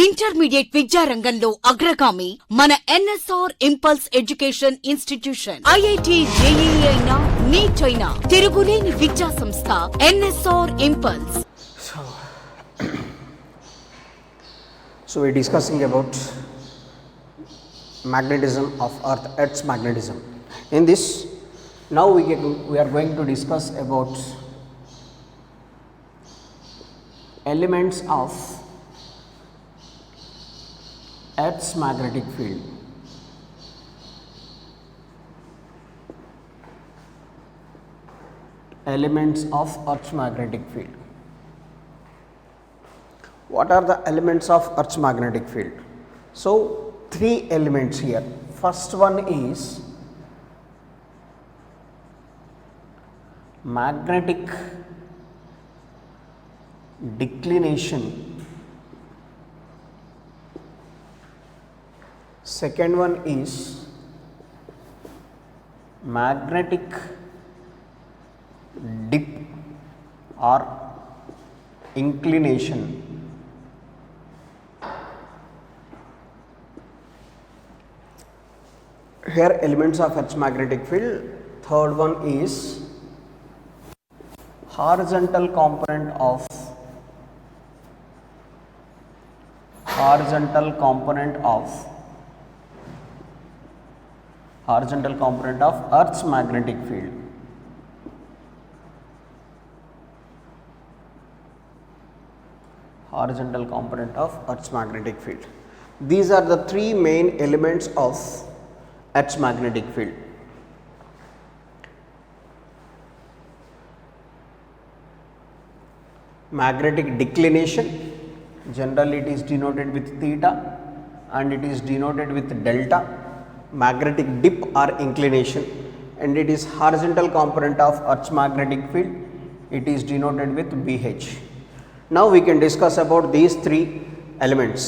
Intermediate విద్యారంగంలో అగ్రగామి మన NSR impulse education institution. IIT JEE అయినా నీట్ అయినా తిరుగులేని విద్యా సంస్థ NSR impulse. So we are discussing about magnetism of Earth, Earth's magnetism. In this, now we are going to discuss about elements of Earth's magnetic field. Elements of Earth's magnetic field. What are the elements of Earth's magnetic field? So, three elements here. First one is magnetic declination. Second one is magnetic dip or inclination. Here elements of Earth's magnetic field. Third one is horizontal component of Earth's magnetic field. Horizontal component of Earth's magnetic field. These are the three main elements of Earth's magnetic field. Magnetic declination, generally it is denoted with theta and it is denoted with delta. Magnetic dip or inclination, and it is horizontal component of Earth's magnetic field, it is denoted with BH. Now we can discuss about these three elements.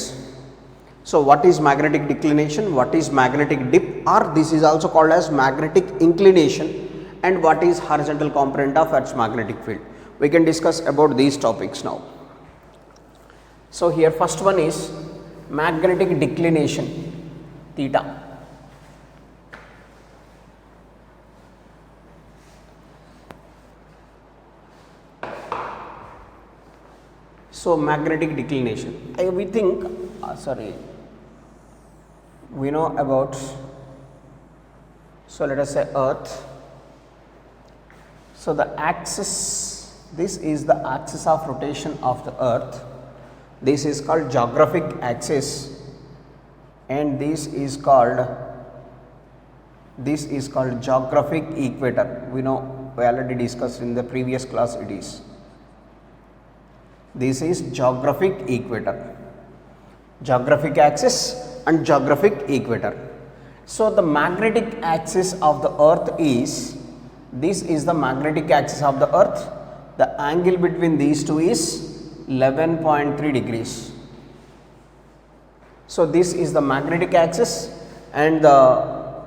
So what is magnetic declination, what is magnetic dip, or this is also called as magnetic inclination, and what is horizontal component of Earth's magnetic field. We can discuss about these topics now. So here first one is magnetic declination, theta. So magnetic declination, we think we know about, so let us say Earth. So the axis, this is the axis of rotation of the Earth. This is called geographic axis, and this is called geographic equator. We know, we already discussed in the previous class it is. This is geographic equator, geographic axis and geographic equator. So the magnetic axis of the Earth is, this is the magnetic axis of the Earth. The angle between these two is 11.3 degrees. So this is the magnetic axis, and the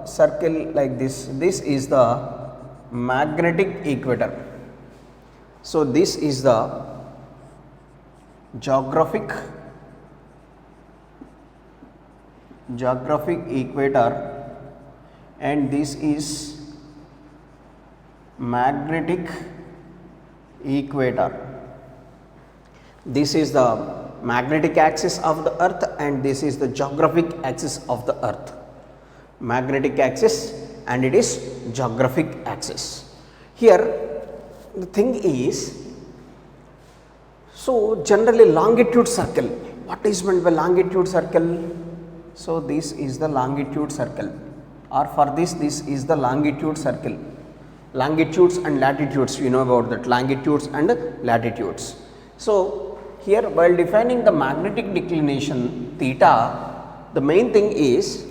circle like this is the magnetic equator. So this is the geographic equator, and this is magnetic equator. This is the magnetic axis of the Earth, and this is the geographic axis of the Earth. Magnetic axis and it is geographic axis. Here the thing is, so generally longitude circle, what is meant by longitude circle? So this is the longitude circle, or for this is the longitude circle. Longitudes and latitudes, you know about that, longitudes and latitudes. So here while defining the magnetic declination theta, the main thing is,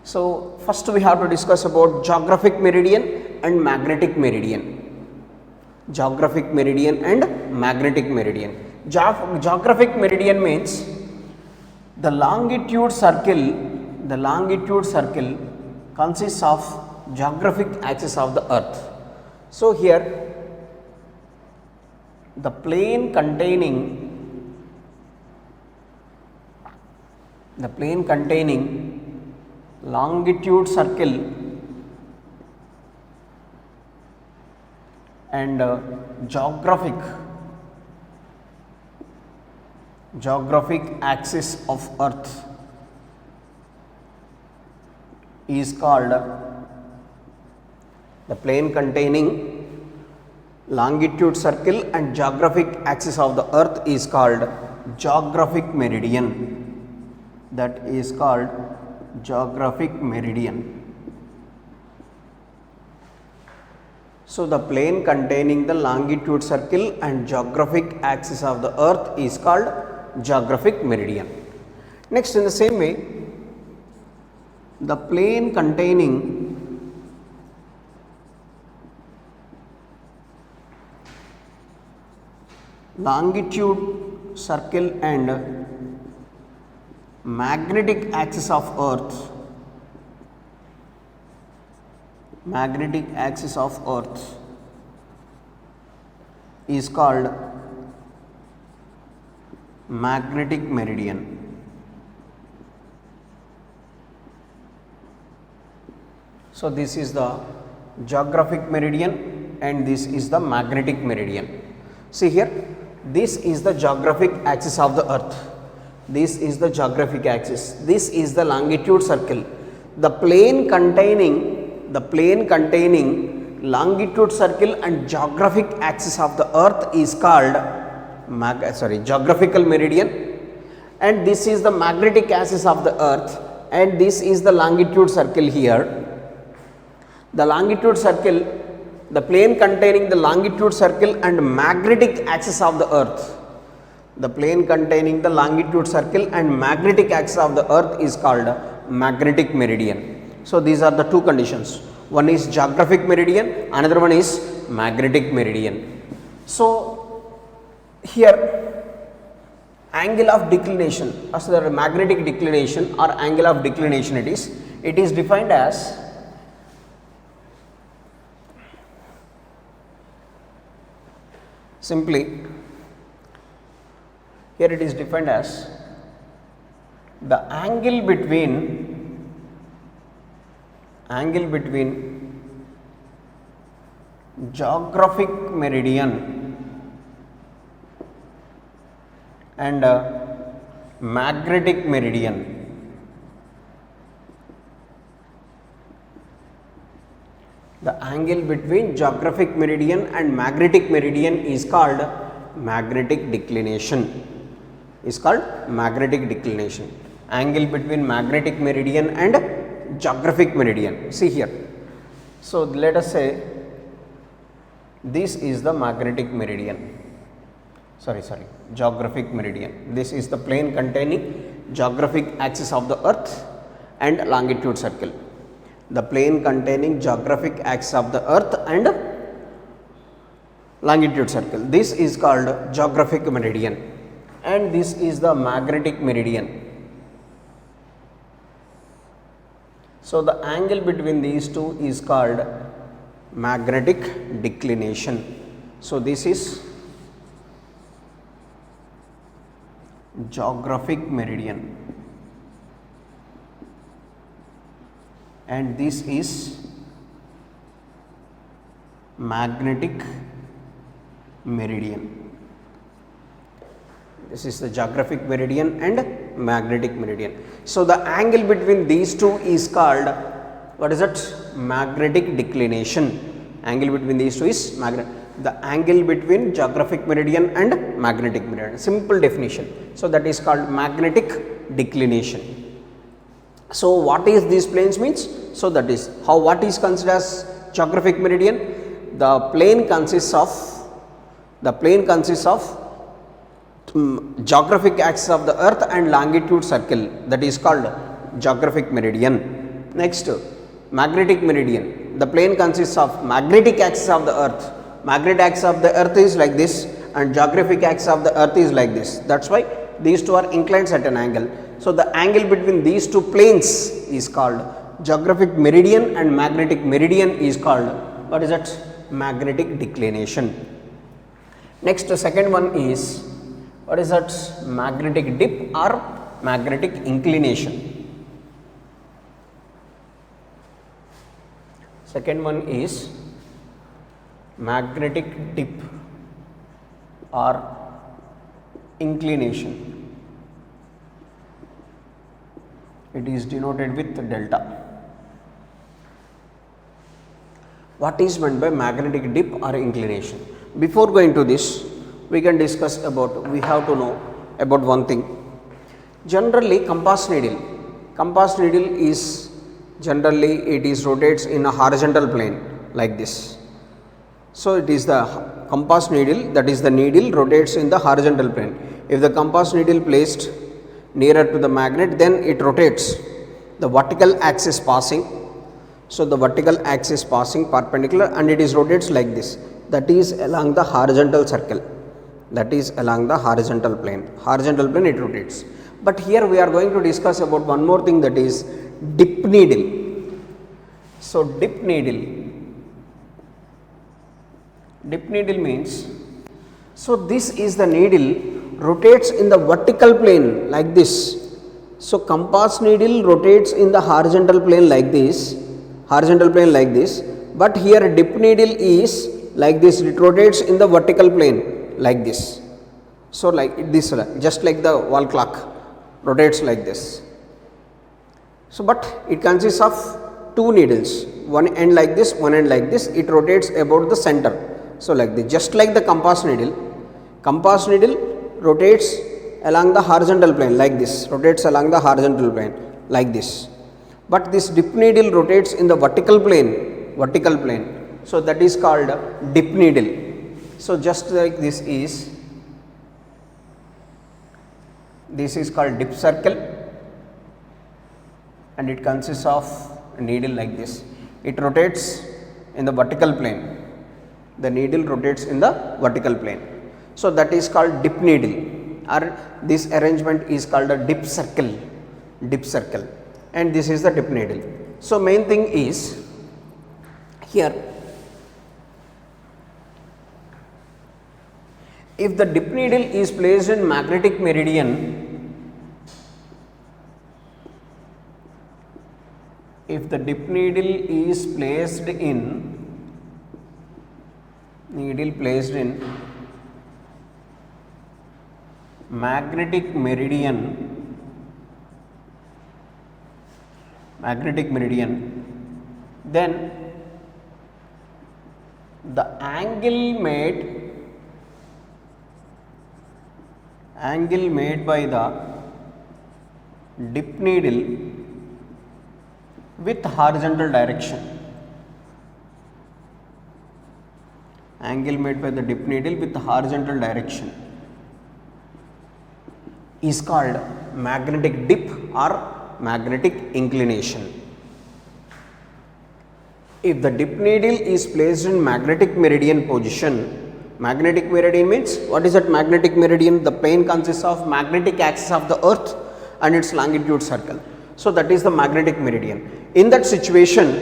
so first we have to discuss about geographic meridian and magnetic meridian. Geographic meridian and magnetic meridian. Geographic meridian means the longitude circle consists of geographic axis of the Earth. So here the plane containing the plane containing longitude circle and geographic axis of earth is called, the plane containing longitude circle and geographic axis of the earth is called geographic meridian. That is called geographic meridian. So the plane containing the longitude circle and geographic axis of the earth is called geographic meridian. Next, in the same way, the plane containing longitude circle and magnetic axis of earth is called magnetic meridian. So this is the geographic meridian and this is the magnetic meridian. See here, this is the geographic axis of the earth, this is the geographic axis, this is the longitude circle. The plane containing longitude circle and geographic axis of the earth is called geographical meridian, and this is the magnetic axis of the earth, and this is the longitude circle here. The longitude circle, the plane containing the longitude circle and magnetic axis of the earth, the plane containing the longitude circle and magnetic axis of the earth is called magnetic meridian. So these are the two conditions, one is geographic meridian, another one is magnetic meridian. So here angle of declination, as the magnetic declination or angle of declination, it is defined as simply, here it is defined as the angle between geographic meridian and magnetic meridian. The angle between geographic meridian and magnetic meridian is called magnetic declination. Angle between magnetic meridian and geographic meridian. See here. So let us say this is the magnetic meridian. Geographic meridian. This is the plane containing geographic axis of the earth and longitude circle. The plane containing geographic axis of the earth and longitude circle. This is called geographic meridian, and this is the magnetic meridian. So the angle between these two is called magnetic declination. So this is geographic meridian, and this is magnetic meridian. This is the geographic meridian and magnetic meridian. So the angle between these two is called, what is it? Magnetic declination. Angle between these two is the angle between geographic meridian and magnetic meridian. Simple definition. So that is called magnetic declination. So what is these planes means? So that is how, what is considered as geographic meridian? The plane consists of geographic axis of the earth and longitude circle, that is called geographic meridian. Next, magnetic meridian. The plane consists of magnetic axis of the earth. Magnetic axis of the earth is like this and geographic axis of the earth is like this. That is why these two are inclined at an angle. So the angle between these two planes is called geographic meridian and magnetic meridian is called, what is that? Magnetic declination. Next, the second one is, what is that? Magnetic dip or magnetic inclination. Second one is magnetic dip or inclination. It is denoted with delta. What is meant by magnetic dip or inclination? Before going to this, we can discuss about, we have to know about one thing. Generally, compass needle is generally it is rotates in a horizontal plane like this. So it is the compass needle, that is the needle rotates in the horizontal plane. If the compass needle placed nearer to the magnet, then it rotates the vertical axis passing. So the vertical axis passing perpendicular and it is rotates like this, that is along the horizontal circle, that is along the horizontal plane it rotates. But here we are going to discuss about one more thing, that is dip needle. So dip needle means, so this is the needle rotates in the vertical plane like this. So compass needle rotates in the horizontal plane like this, but here dip needle is like this, it rotates in the vertical plane like this. So like this, just like the wall clock rotates like this. So but it consists of two needles, one end like this, one end like this, it rotates about the center. So like this, just like the compass needle rotates along the horizontal plane like this, rotates along the horizontal plane like this. But this dip needle rotates in the vertical plane. So that is called dip needle. So just like this is called dip circle, and it consists of a needle like this. It rotates in the vertical plane. The needle rotates in the vertical plane. So that is called dip needle, or this arrangement is called a dip circle, and this is the dip needle. So main thing is here, if the dip needle is placed in magnetic meridian, magnetic meridian, then the angle made by the dip needle with horizontal direction, is called magnetic dip or magnetic inclination. If the dip needle is placed in magnetic meridian position, magnetic meridian means, what is that magnetic meridian? The plane consists of magnetic axis of the earth and its longitude circle. So that is the magnetic meridian. In that situation,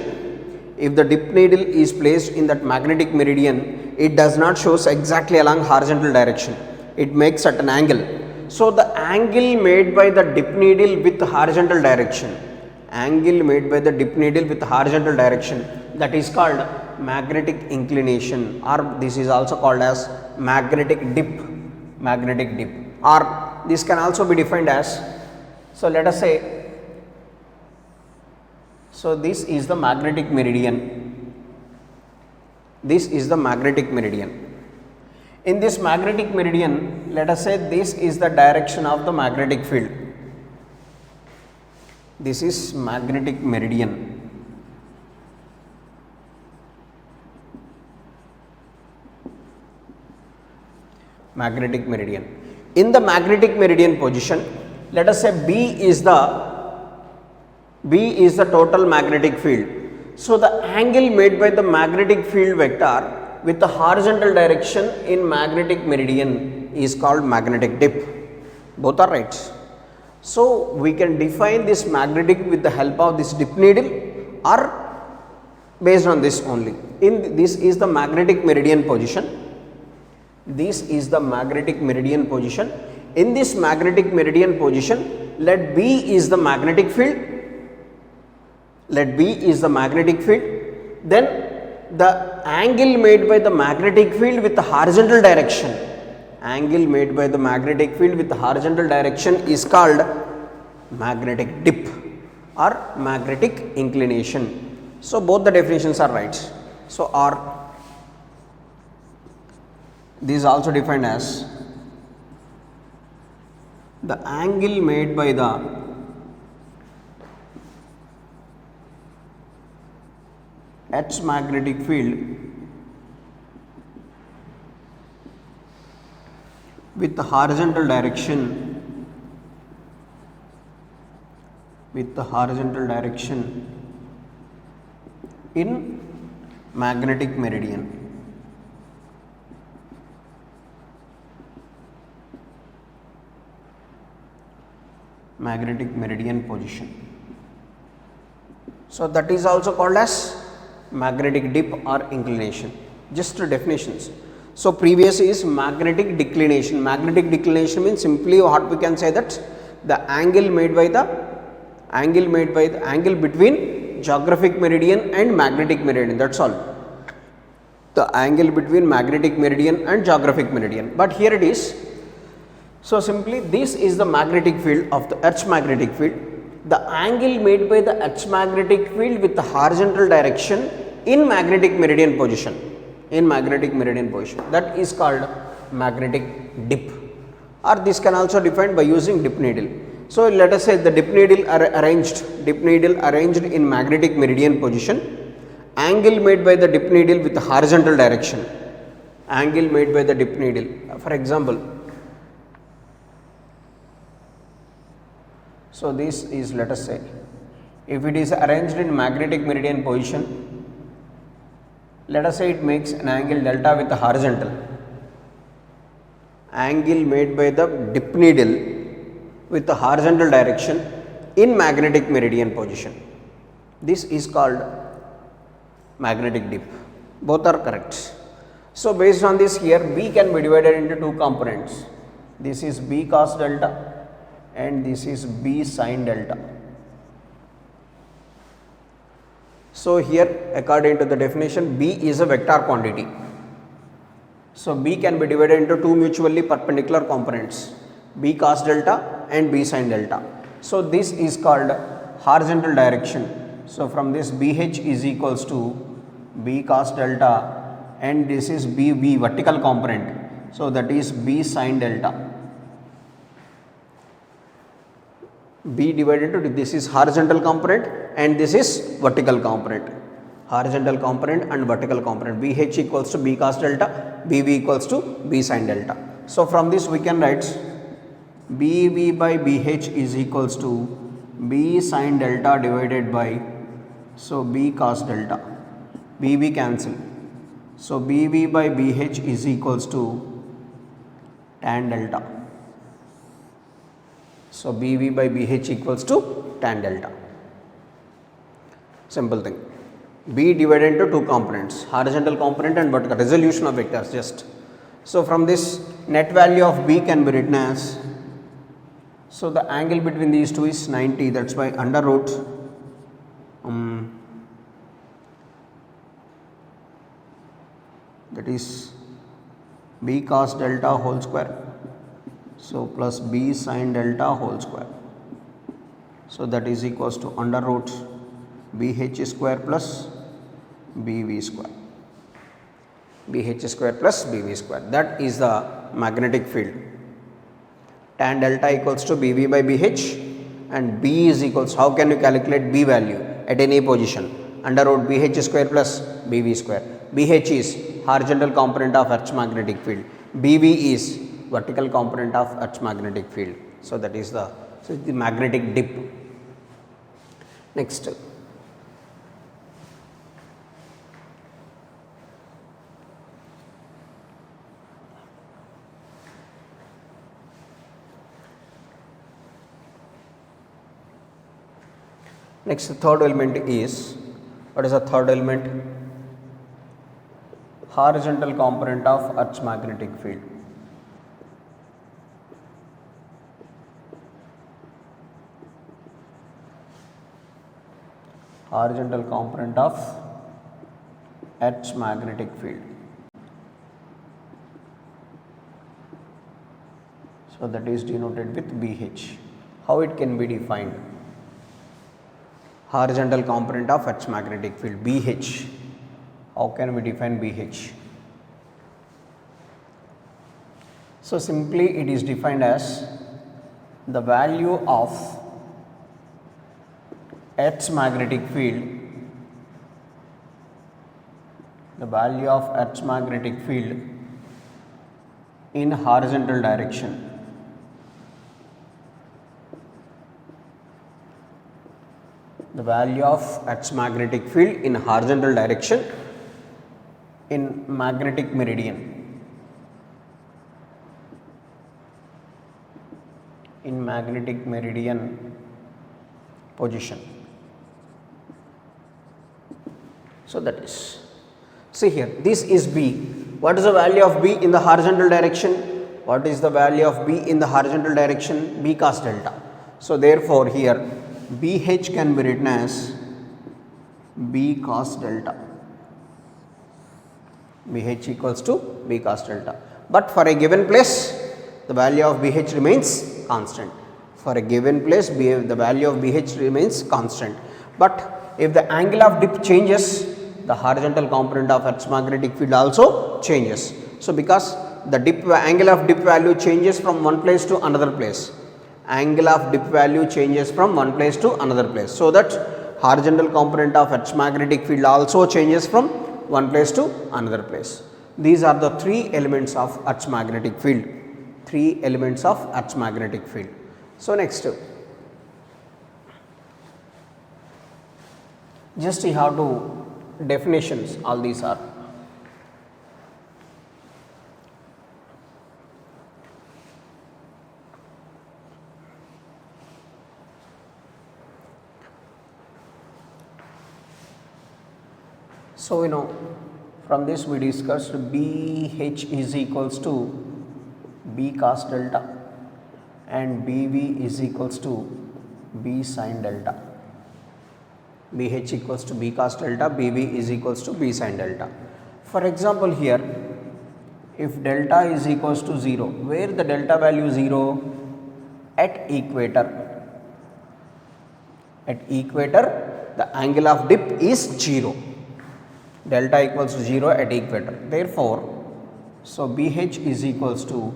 if the dip needle is placed in that magnetic meridian, it does not shows exactly along horizontal direction, it makes certain angle. So the angle made by the dip needle with horizontal direction, that is called magnetic inclination, or this is also called as magnetic dip, or this can also be defined as, so let us say, so this is the magnetic meridian, in this magnetic meridian, let us say this is the direction of the magnetic field, this is magnetic meridian. In the magnetic meridian position, let us say B is the total magnetic field. So the angle made by the magnetic field vector with the horizontal direction in magnetic meridian is called magnetic dip. Both are right. So we can define this magnetic with the help of this dip needle or based on this only. This is the magnetic meridian position. In this magnetic meridian position, let B is the magnetic field, let B is the magnetic field, then the angle made by the magnetic field with the horizontal direction, angle made by the magnetic field with the horizontal direction is called magnetic dip or magnetic inclination. So both the definitions are right. So R, this is also defined as the angle made by the H magnetic field with the horizontal direction, in magnetic meridian. Magnetic meridian position. So that is also called as magnetic dip or inclination. Just two definitions. So previous is magnetic declination. Magnetic declination means simply what we can say that the angle made by the angle between geographic meridian and magnetic meridian. That's all. The angle between magnetic meridian and geographic meridian. But here it is. So simply this is the magnetic field of the Earth's magnetic field. The angle made by the Earth's magnetic field with the horizontal direction in magnetic meridian position. That is called magnetic dip, or this can also defined by using dip needle. So let us say the dip needle arranged in magnetic meridian position, angle made by the dip needle with the horizontal direction, for example. So this is, let us say, if it is arranged in magnetic meridian position, let us say it makes an angle delta with the horizontal. Angle made by the dip needle with the horizontal direction in magnetic meridian position. This is called magnetic dip. Both are correct. So based on this, here B can be divided into two components. This is B cos delta and this is B sin delta. So here, according to the definition, B is a vector quantity. So B can be divided into two mutually perpendicular components, B cos delta and B sin delta. So this is called horizontal direction. So from this, BH is equals to B cos delta and this is B vertical component. So that is B sin delta. B divided into this is horizontal component and this is vertical component. Horizontal component and vertical component. BH equals to B cos delta, BV equals to B sin delta. So from this we can write BV by BH is equals to B sin delta divided by, so B cos delta. BV cancel. So BV by BH is equals to tan delta. So BV by BH equals to tan delta. Simple thing. B divided into two components, horizontal component and vertical, resolution of vectors just. So from this, net value of B can be written as, so the angle between these two is 90, that's why under root that is B cos delta whole square. So plus B sin delta whole square. So that is equals to under root BH square plus BV square. BH square plus BV square. That is the magnetic field. Tan delta equals to BV by BH and B is equals, how can you calculate B value at any position? Under root BH square plus BV square. BH is horizontal component of Earth's magnetic field. BV is vertical component of Earth's magnetic field. So that is the magnetic dip. Next. Next, the third element is, what is the third element? Horizontal component of Earth's magnetic field. horizontal component of Earth's magnetic field. So that is denoted with BH. How it can be defined? Horizontal component of Earth's magnetic field, BH. How can we define BH? So simply it is defined as the value of Earth's magnetic field, the value of Earth's magnetic field in horizontal direction. The value of Earth's magnetic field in horizontal direction in magnetic meridian. In magnetic meridian position. So that is, see here, this is B. What is the value of B in the horizontal direction? What is the value of B in the horizontal direction? B cos delta. So therefore here BH can be written as B cos delta. BH equals to B cos delta. But for a given place, the value of BH remains constant. For a given place, the value of BH remains constant. But if the angle of dip changes, the horizontal component of Earth's magnetic field also changes. So because the angle of dip value changes from one place to another place, angle of dip value changes from one place to another place. So that horizontal component of Earth's magnetic field also changes from one place to another place. These are the three elements of Earth's magnetic field. Three elements of Earth's magnetic field. So next, just you have to definitions, all these are. So you know, from this we discussed BH is equals to B cos delta and BV is equals to B sin delta. BH equals to B cos delta, BV is equals to B sin delta. For example here, if delta is equals to 0, where the delta value 0? At equator. At equator, the angle of dip is 0. Delta equals to 0 at equator. Therefore, so BH is equals to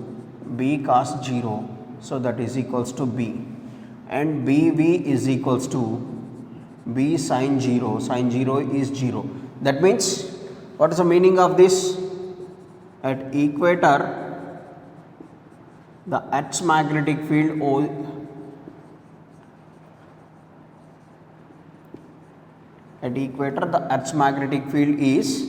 B cos 0, so that is equals to B, and BV is equals to B sin 0, sin 0 is 0. That means, what is the meaning of this? At equator, the Earth's magnetic field at equator, the Earth's magnetic field is,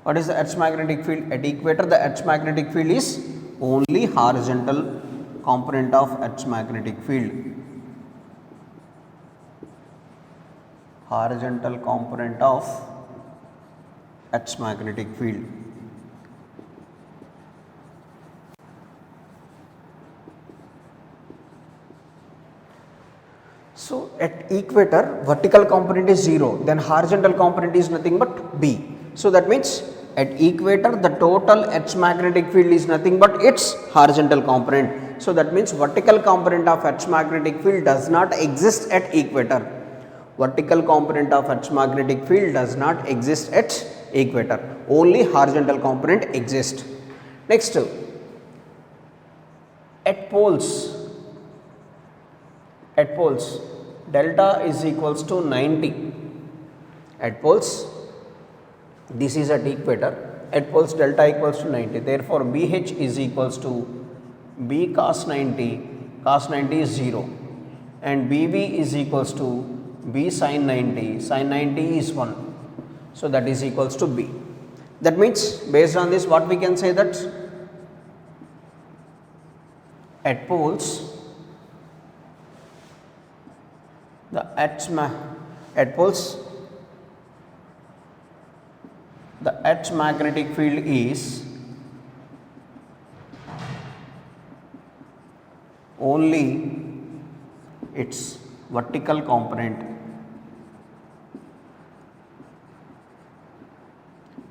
what is the Earth's magnetic field? At equator, the Earth's magnetic field is only horizontal component of Earth's magnetic field. Horizontal component of Earth's magnetic field. So at equator, vertical component is 0, then horizontal component is nothing but B. So that means at equator, the total Earth's magnetic field is nothing but its horizontal component. So that means vertical component of Earth's magnetic field does not exist at equator. Vertical component of Earth's magnetic field does not exist at equator. Only horizontal component exists. Next, at poles, delta is equals to 90. At poles, this is at equator, at poles delta equals to 90. Therefore, BH is equals to B cos 90, cos 90 is 0, and BV is equals to B sin 90, sin 90 is 1. So that is equals to B. That means, based on this, what we can say that at poles, the Earth's magnetic field is only its vertical component,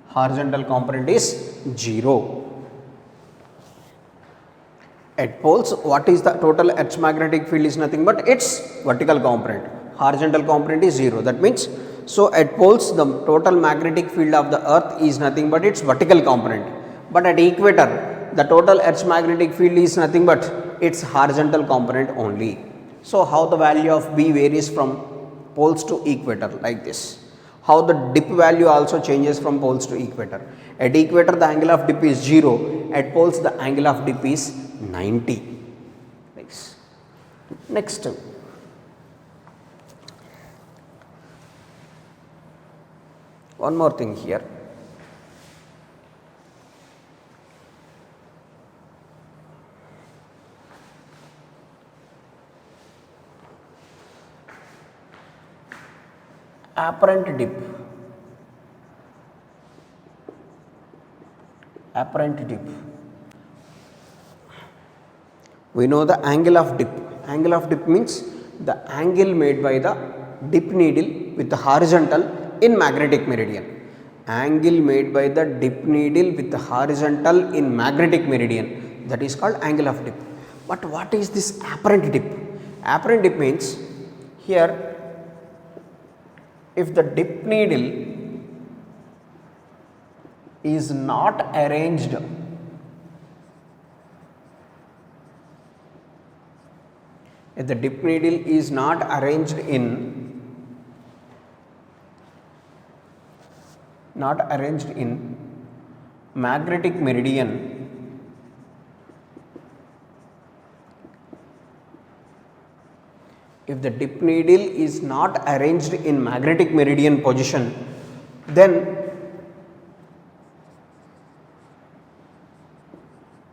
horizontal component is 0. At poles, what is the total Earth's magnetic field is nothing but its vertical component, horizontal component is 0. That means, so at poles the total magnetic field of the Earth is nothing but its vertical component, but at equator the total Earth's magnetic field is nothing but its horizontal component only. So, how the value of B varies from poles to equator like this. How the dip value also changes from poles to equator. At equator the angle of dip is 0, at poles the angle of dip is 90. Next, one more thing here. Apparent dip. Apparent dip. We know the angle of dip. Angle of dip means the angle made by the dip needle with the horizontal in magnetic meridian. Angle made by the dip needle with the horizontal in magnetic meridian, that is called angle of dip. But what is this apparent dip? Apparent dip means here, if the dip needle is not arranged if the dip needle is not arranged in magnetic meridian, if the dip needle is not arranged in magnetic meridian position, then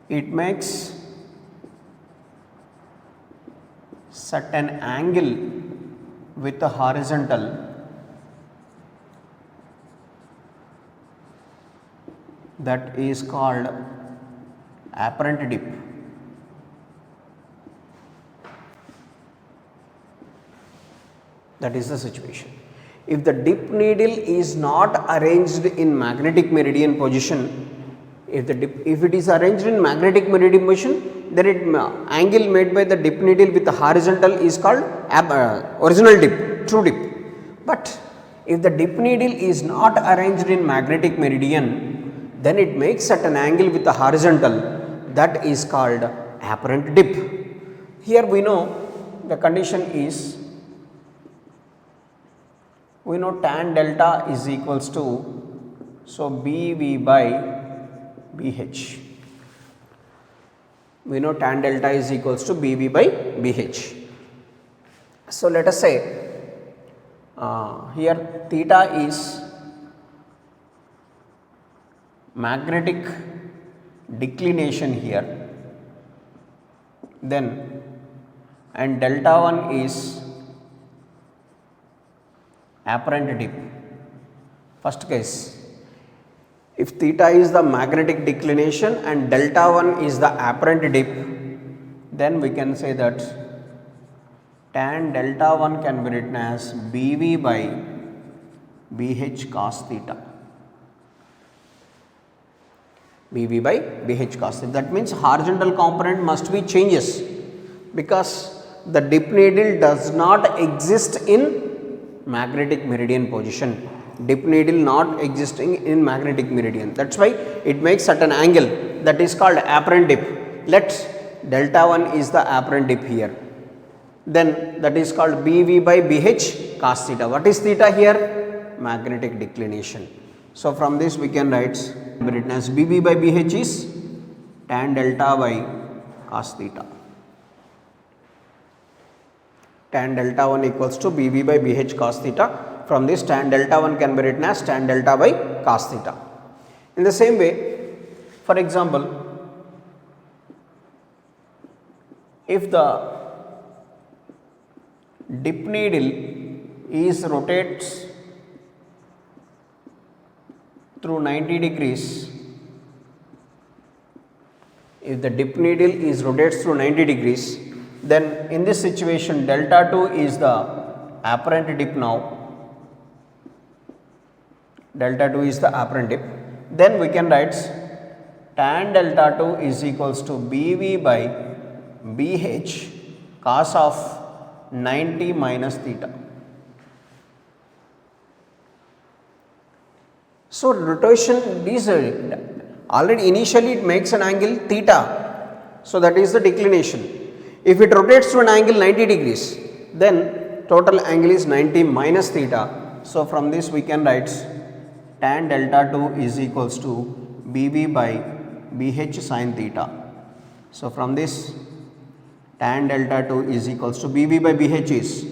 it makes certain angle with the horizontal that is called apparent dip. That is the situation. If the dip needle is not arranged in magnetic meridian position, if it is arranged in magnetic meridian position, then angle made by the dip needle with the horizontal is called original dip, true dip. But if the dip needle is not arranged in magnetic meridian, then it makes certain angle with the horizontal, that is called apparent dip. Here we know the condition is, we know tan delta is equals to, so BV by BH. We know tan delta is equals to BV by BH. So, let us say here theta is magnetic declination here, then and delta 1 is apparent dip. First case, if theta is the magnetic declination and delta 1 is the apparent dip, then we can say that tan delta 1 can be written as BV by BH cos theta. BV by BH cos theta. That means horizontal component must be changes, because the dip needle does not exist in magnetic meridian position. Dip needle not existing in magnetic meridian. That's why it makes certain angle, that is called apparent dip. Let delta 1 is the apparent dip here. Then that is called BV by BH cos theta. What is theta here? Magnetic declination. So, from this we can write written as BV by BH is tan delta by cos theta. Tan delta 1 equals to BV by BH cos theta. From this, tan delta 1 can be written as tan delta by cos theta. In the same way, for example, if the dip needle is rotates through 90 degrees, if the dip needle is rotates through 90 degrees, Then in this situation delta 2 is the apparent dip now, delta 2 is the apparent dip. Then we can write tan delta 2 is equals to BV by BH cos of 90 minus theta. So rotation is already initially it makes an angle theta, so that is the declination. If it rotates to an angle 90 degrees, then total angle is 90 minus theta. So from this we can write tan delta 2 is equals to BV by BH sin theta. So from this tan delta 2 is equals to BV by BH is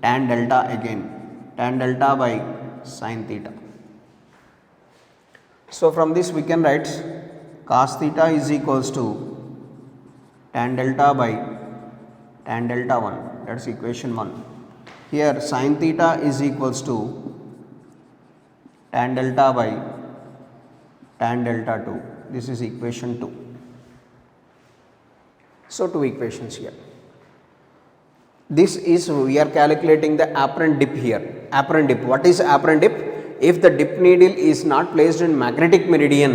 tan delta again, tan delta by sin theta. So from this we can write cos theta is equals to tan delta by tan delta 1, that is equation 1. Here sin theta is equals to tan delta by tan delta 2, this is equation 2. So two equations here. This is we are calculating the apparent dip here. Apparent dip, what is apparent dip? If the dip needle is not placed in magnetic meridian,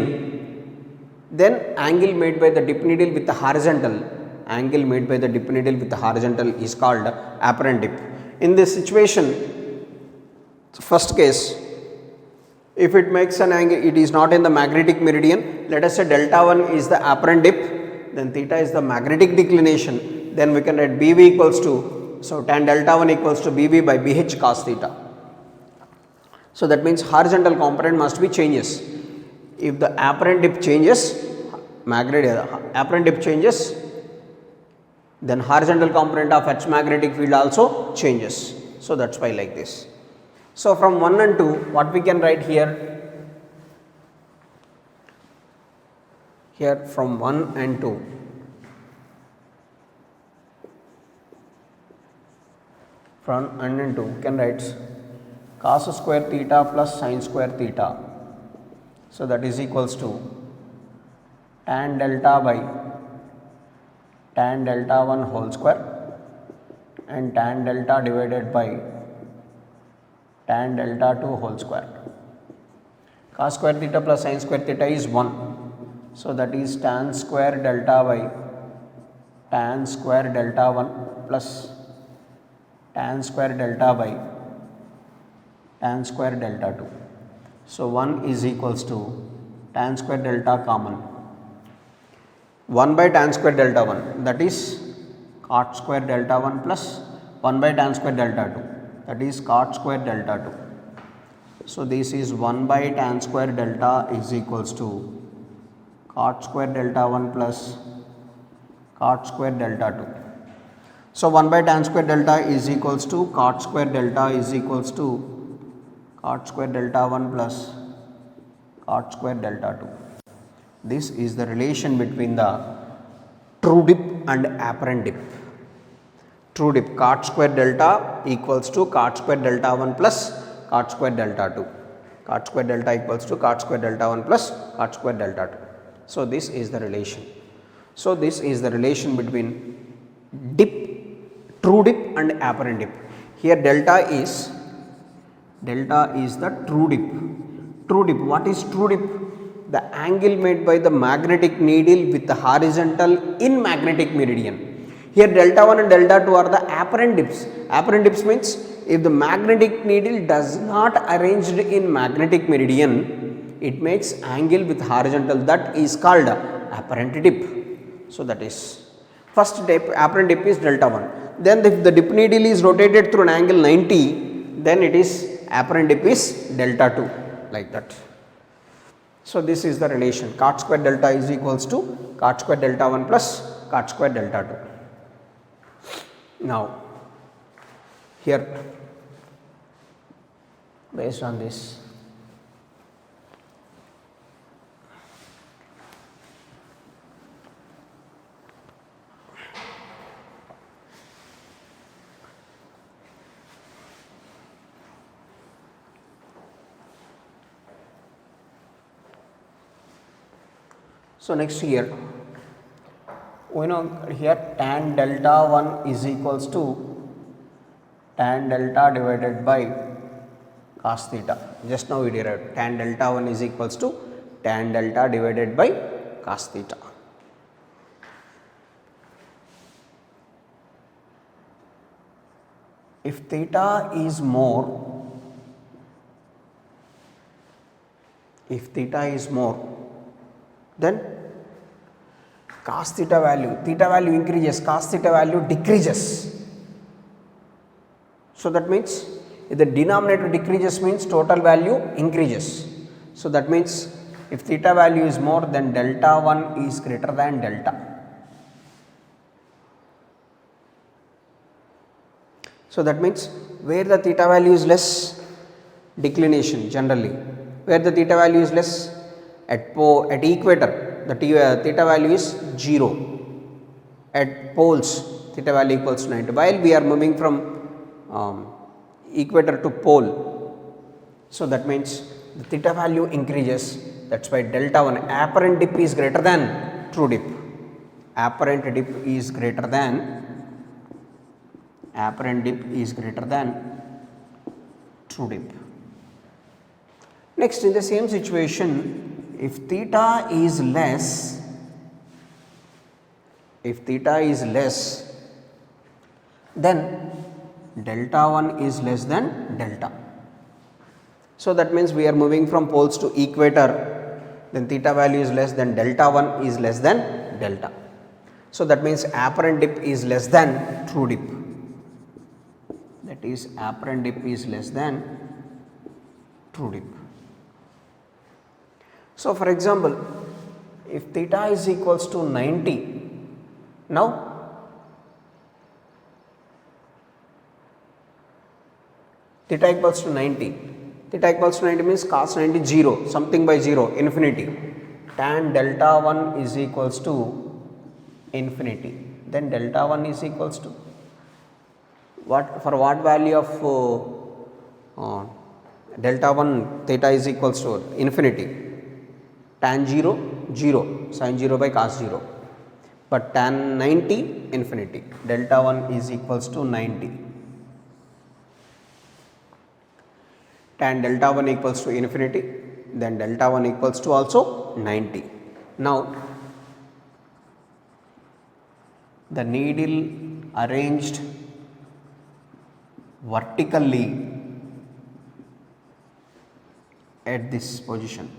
then angle made by the dip needle with the horizontal, angle made by the dip needle with the horizontal is called apparent dip. In this situation, first case, if it makes an angle, it is not in the magnetic meridian, let us say delta 1 is the apparent dip, then theta is the magnetic declination, then we can write BV equals to, so tan delta 1 equals to BV by BH cos theta. So that means horizontal component must be changes. If the apparent dip changes, apparent dip changes, then horizontal component of Earth's magnetic field also changes. So that's why like this. So from 1 and 2, what we can write here? Here from 1 and 2. From 1 and 2 we can write cos square theta plus sin square theta. So that is equals to tan delta by tan delta 1 whole square and tan delta divided by tan delta 2 whole square. Cos square theta plus sin square theta is 1. So that is tan square delta by tan square delta 1 plus tan square delta by tan square delta 2. So 1 is equals to tan square delta common, 1 by tan square delta 1, that is cot square delta 1 plus 1 by tan square delta 2, that is cot square delta 2. So this is 1 by tan square delta is equals to cot square delta 1 plus cot square delta 2. So 1 by tan square delta is equals to cot square delta is equals to cot square delta 1 plus cot square delta 2. This is the relation between the true dip and apparent dip. True dip, cot square delta equals to cot square delta 1 plus cot square delta 2. Cot square delta equals to cot square delta 1 plus cot square delta 2. So this is the relation. So this is the relation between dip, true dip and apparent dip. Here delta is the true dip. True dip, what is true dip? The angle made by the magnetic needle with the horizontal in magnetic meridian. Here delta 1 and delta 2 are the apparent dips. Apparent dips means if the magnetic needle does not arranged in magnetic meridian, it makes angle with horizontal, that is called apparent dip. So that is first dip, apparent dip is delta 1. Then if the dip needle is rotated through an angle 90, then it is apparent dip is delta 2, like that. So this is the relation, cot square delta is equals to cot square delta 1 plus cot square delta 2. Now here based on this, so next here we know here tan delta 1 is equals to tan delta divided by cos theta. Just now we derived tan delta 1 is equals to tan delta divided by cos theta. If theta is more, then cos theta value increases, cos theta value decreases. So that means if the denominator decreases means total value increases. So that means if theta value is more, then delta 1 is greater than delta. So that means where the theta value is less, declination generally. Where the theta value is less, at equator the theta value is 0. At poles theta value equals 90. While we are moving from equator to pole, so that means the theta value increases. That's why delta 1 apparent dip is greater than true dip. Apparent dip is greater than true dip. Next, in the same situation, if theta is less, then delta 1 is less than delta. So that means we are moving from poles to equator, then theta value is less, then delta 1 is less than delta. So that means apparent dip is less than true dip. That is apparent dip is less than true dip. So for example, if theta is equals to 90, now theta equals to 90. Theta equals to 90 means cos 90 0, something by 0, infinity. Tan delta 1 is equals to infinity. Then delta 1 is equals to what, for what value of delta 1 theta is equals to infinity? Tan 0 0, sin 0 by cos 0, but tan 90 infinity. Delta 1 is equals to 90. Tan delta 1 equals to infinity, then delta 1 equals to also 90. Now the needle arranged vertically at this position.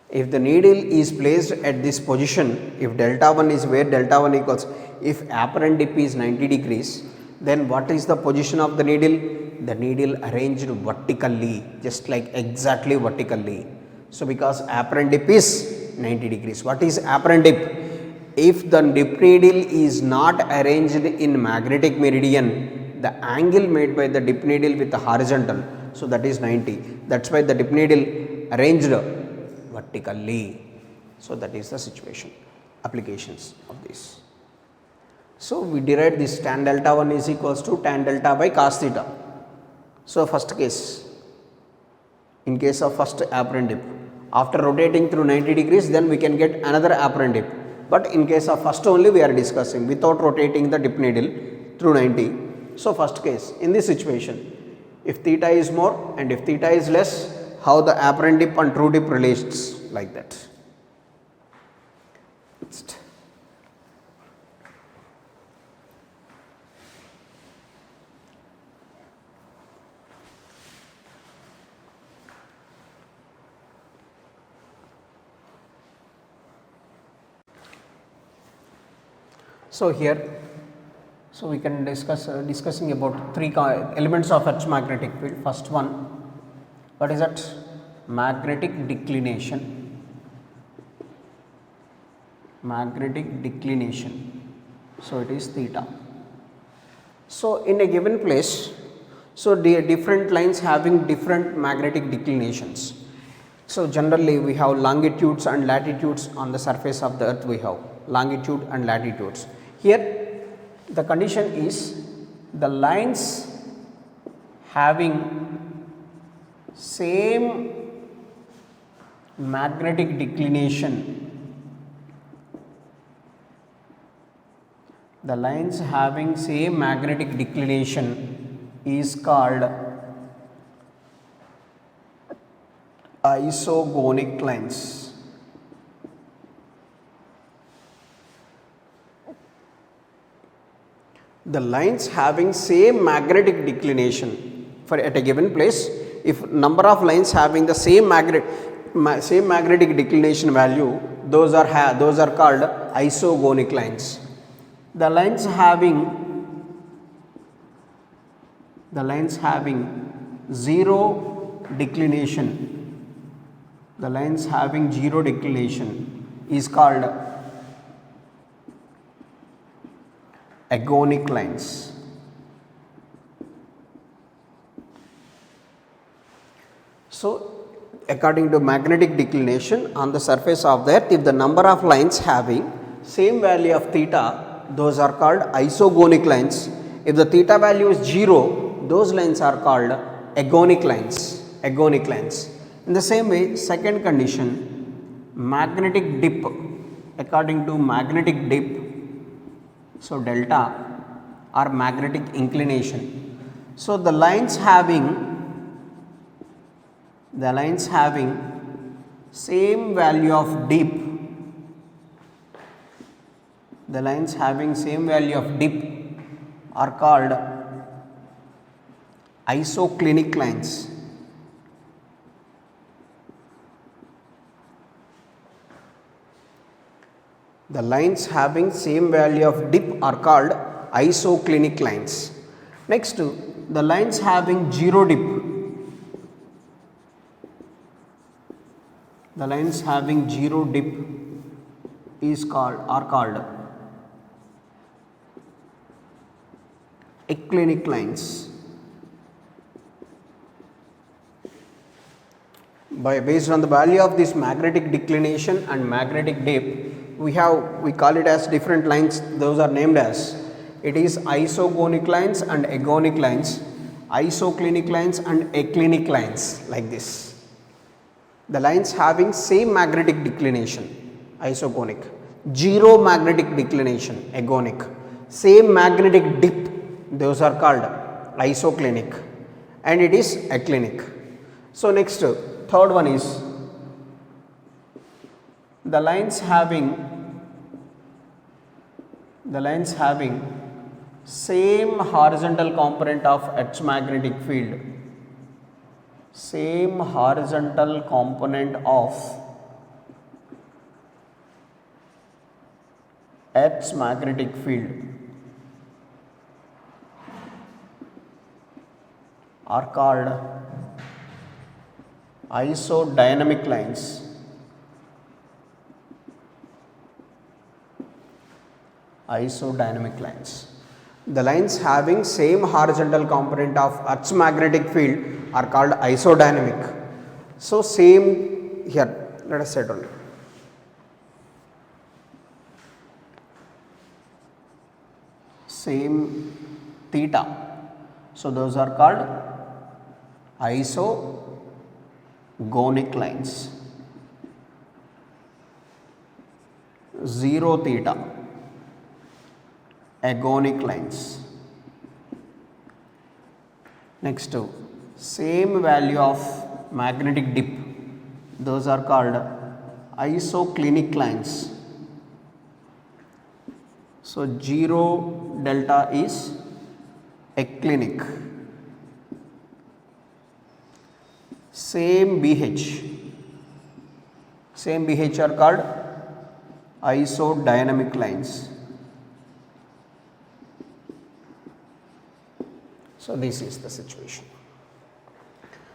If the needle is placed at this position, if delta 1 is where delta 1 equals, if apparent dip is 90 degrees, then what is the position of the needle? The needle arranged vertically, just like exactly vertically. So because apparent dip is 90 degrees, what is apparent dip? If the dip needle is not arranged in magnetic meridian, the angle made by the dip needle with the horizontal, so that is 90. That's why the dip needle arranged vertically. So that is the situation, applications of this. So we derived this tan delta 1 is equals to tan delta by cos theta. So first case, in case of first apparent dip, after rotating through 90 degrees, then we can get another apparent dip. But in case of first only we are discussing without rotating the dip needle through 90. So first case, in this situation, if theta is more and if theta is less, how the apparent dip and true dip relates, like that. Next. So here, so we can discussing about three elements of Earth's magnetic field. First one, what is that? Magnetic declination. Magnetic declination. So it is theta. So in a given place, so the different lines having different magnetic declinations. So generally we have longitudes and latitudes on the surface of the earth. We have longitude and latitudes. Here the condition is the lines having same magnetic declination, the lines having same magnetic declination is called isogonic lines. The lines having same magnetic declination for at a given place, if number of lines having the same magnetic declination value, those are called isogonic lines. The lines having zero declination, the lines having zero declination is called agonic lines. So, according to magnetic declination on the surface of the earth, if the number of lines having same value of theta, those are called isogonic lines. If the theta value is 0, those lines are called agonic lines. Agonic lines. In the same way, second condition, magnetic dip. According to magnetic dip, so delta or magnetic inclination. So the lines having same value of dip, the lines having same value of dip are called isoclinic lines. The lines having same value of dip are called isoclinic lines. Next, the lines having zero dip. The lines having zero dip are called eclinic lines. Based on the value of this magnetic declination and magnetic dip, we call it as different lines. Those are named as, it is isogonic lines and agonic lines, isoclinic lines and eclinic lines, like this. The lines having same magnetic declination, isogonic, zero magnetic declination, agonic, same magnetic dip, those are called isoclinic, and it is eclinic. So next, third one is the lines having same horizontal component of Earth's magnetic field, same horizontal component of Earth's magnetic field are called isodynamic lines. Isodynamic lines. The lines having same horizontal component of Earth's magnetic field are called isodynamic. So same here, let us set only. Same theta. So those are called isogonic lines. Zero theta, agonic lines. Next, same value of magnetic dip, those are called isoclinic lines. So zero delta is eclinic. Same BH are called isodynamic lines. So this is the situation.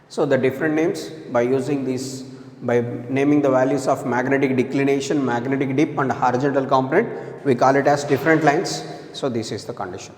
So the different names, by using these, by naming the values of magnetic declination, magnetic dip and horizontal component, we call it as different lines. So this is the condition.